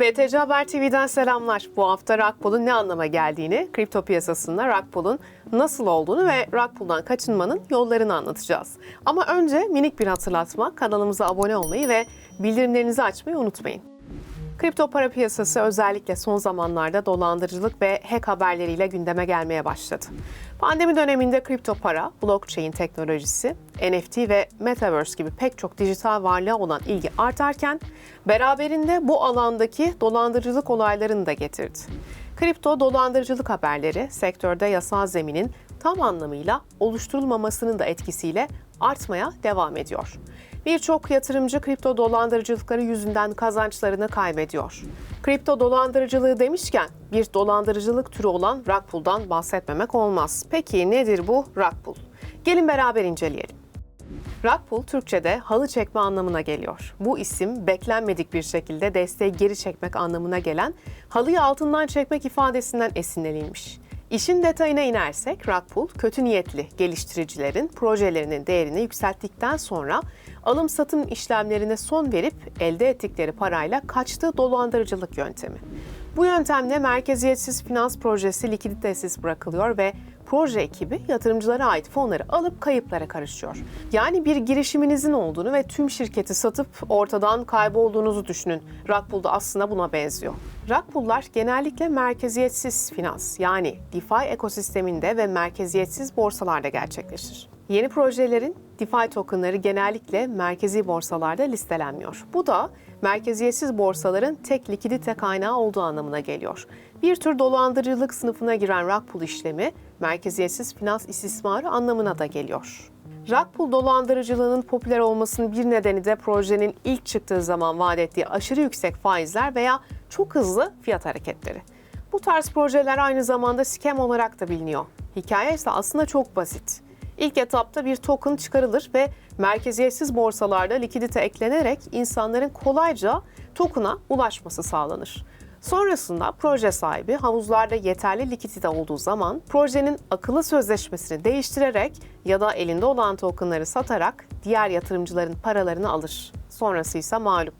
BTC Haber TV'den selamlar. Bu hafta rug pull'un ne anlama geldiğini, kripto piyasasında rug pull'un nasıl olduğunu ve rug pull'dan kaçınmanın yollarını anlatacağız. Ama önce minik bir hatırlatma, kanalımıza abone olmayı ve bildirimlerinizi açmayı unutmayın. Kripto para piyasası özellikle son zamanlarda dolandırıcılık ve hack haberleriyle gündeme gelmeye başladı. Pandemi döneminde kripto para, blockchain teknolojisi, NFT ve Metaverse gibi pek çok dijital varlığa olan ilgi artarken beraberinde bu alandaki dolandırıcılık olaylarını da getirdi. Kripto dolandırıcılık haberleri sektörde yasal zeminin tam anlamıyla oluşturulmamasının da etkisiyle artmaya devam ediyor. Birçok yatırımcı kripto dolandırıcılıkları yüzünden kazançlarını kaybediyor. Kripto dolandırıcılığı demişken bir dolandırıcılık türü olan rug pull'dan bahsetmemek olmaz. Peki nedir bu rug pull? Gelin beraber inceleyelim. Rug pull Türkçe'de halı çekme anlamına geliyor. Bu isim beklenmedik bir şekilde desteği geri çekmek anlamına gelen halıyı altından çekmek ifadesinden esinlenilmiş. İşin detayına inersek rug pull, kötü niyetli geliştiricilerin projelerinin değerini yükselttikten sonra alım-satım işlemlerine son verip elde ettikleri parayla kaçtığı dolandırıcılık yöntemi. Bu yöntemle merkeziyetsiz finans projesi likiditesiz bırakılıyor ve proje ekibi yatırımcılara ait fonları alıp kayıplara karışıyor. Yani bir girişiminizin olduğunu ve tüm şirketi satıp ortadan kaybolduğunuzu düşünün. Rug pull da aslında buna benziyor. Rug pull'lar genellikle merkeziyetsiz finans yani DeFi ekosisteminde ve merkeziyetsiz borsalarda gerçekleşir. Yeni projelerin DeFi tokenları genellikle merkezi borsalarda listelenmiyor. Bu da merkeziyetsiz borsaların tek likidite kaynağı olduğu anlamına geliyor. Bir tür dolandırıcılık sınıfına giren rug pull işlemi, merkeziyetsiz finans istismarı anlamına da geliyor. Rug pull dolandırıcılığının popüler olmasının bir nedeni de projenin ilk çıktığı zaman vaat ettiği aşırı yüksek faizler veya çok hızlı fiyat hareketleri. Bu tarz projeler aynı zamanda scam olarak da biliniyor. Hikaye ise aslında çok basit. İlk etapta bir token çıkarılır ve merkeziyetsiz borsalarda likidite eklenerek insanların kolayca token'a ulaşması sağlanır. Sonrasında proje sahibi havuzlarda yeterli likidite olduğu zaman projenin akıllı sözleşmesini değiştirerek ya da elinde olan tokenları satarak diğer yatırımcıların paralarını alır. Sonrası ise malum.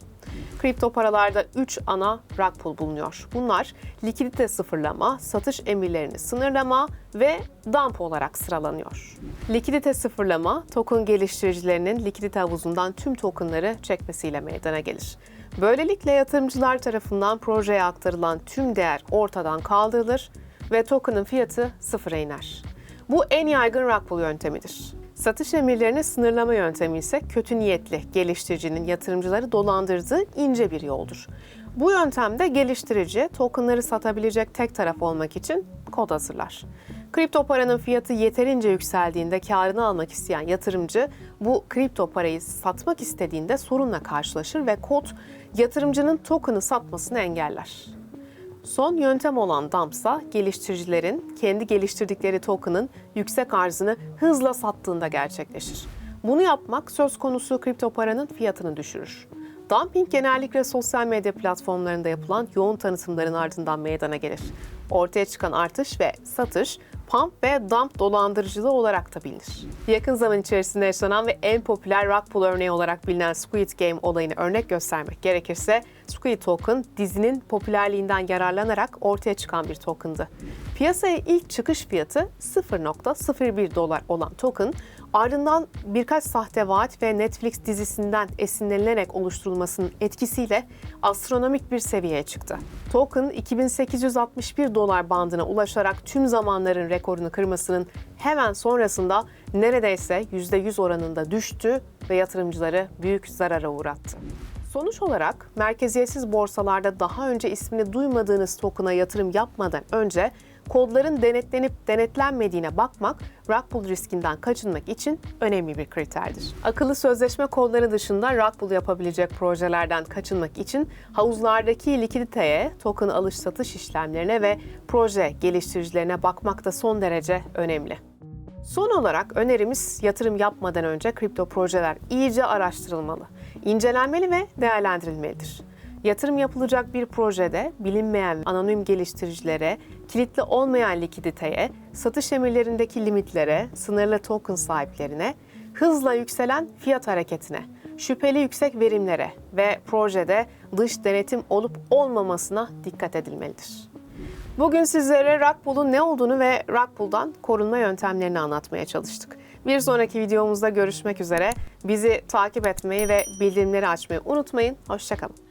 Kripto paralarda 3 ana rug pull bulunuyor. Bunlar likidite sıfırlama, satış emirlerini sınırlama ve dump olarak sıralanıyor. Likidite sıfırlama, token geliştiricilerinin likidite havuzundan tüm tokenları çekmesiyle meydana gelir. Böylelikle yatırımcılar tarafından projeye aktarılan tüm değer ortadan kaldırılır ve token'ın fiyatı sıfıra iner. Bu en yaygın rug pull yöntemidir. Satış emirlerini sınırlama yöntemi ise kötü niyetli geliştiricinin yatırımcıları dolandırdığı ince bir yoldur. Bu yöntemde geliştirici tokenları satabilecek tek taraf olmak için kod hazırlar. Kripto paranın fiyatı yeterince yükseldiğinde kârını almak isteyen yatırımcı bu kripto parayı satmak istediğinde sorunla karşılaşır ve kod yatırımcının token'ı satmasını engeller. Son yöntem olan dump'sa geliştiricilerin kendi geliştirdikleri token'ın yüksek arzını hızla sattığında gerçekleşir. Bunu yapmak söz konusu kripto paranın fiyatını düşürür. Dumping genellikle sosyal medya platformlarında yapılan yoğun tanıtımların ardından meydana gelir. Ortaya çıkan artış ve satış, pump ve dump dolandırıcılığı olarak da bilinir. Yakın zaman içerisinde yaşanan ve en popüler rug pull örneği olarak bilinen Squid Game olayını örnek göstermek gerekirse, Squid Token dizinin popülerliğinden yararlanarak ortaya çıkan bir token'dı. Piyasaya ilk çıkış fiyatı $0.01 olan token, ardından birkaç sahte vaat ve Netflix dizisinden esinlenilerek oluşturulmasının etkisiyle astronomik bir seviyeye çıktı. Token $2.861 bandına ulaşarak tüm zamanların rekorunu kırmasının hemen sonrasında neredeyse %100 oranında düştü ve yatırımcıları büyük zarara uğrattı. Sonuç olarak merkeziyetsiz borsalarda daha önce ismini duymadığınız token'a yatırım yapmadan önce kodların denetlenip denetlenmediğine bakmak rug pull riskinden kaçınmak için önemli bir kriterdir. Akıllı sözleşme kodları dışında rug pull yapabilecek projelerden kaçınmak için havuzlardaki likiditeye, token alış-satış işlemlerine ve proje geliştiricilerine bakmak da son derece önemli. Son olarak önerimiz yatırım yapmadan önce kripto projeler iyice araştırılmalı, incelenmeli ve değerlendirilmelidir. Yatırım yapılacak bir projede bilinmeyen anonim geliştiricilere, kilitli olmayan likiditeye, satış emirlerindeki limitlere, sınırlı token sahiplerine, hızla yükselen fiyat hareketine, şüpheli yüksek verimlere, ve projede dış denetim olup olmamasına dikkat edilmelidir. Bugün sizlere rug pull'un ne olduğunu ve rug pull'dan korunma yöntemlerini anlatmaya çalıştık. Bir sonraki videomuzda görüşmek üzere. Bizi takip etmeyi ve bildirimleri açmayı unutmayın. Hoşça kalın.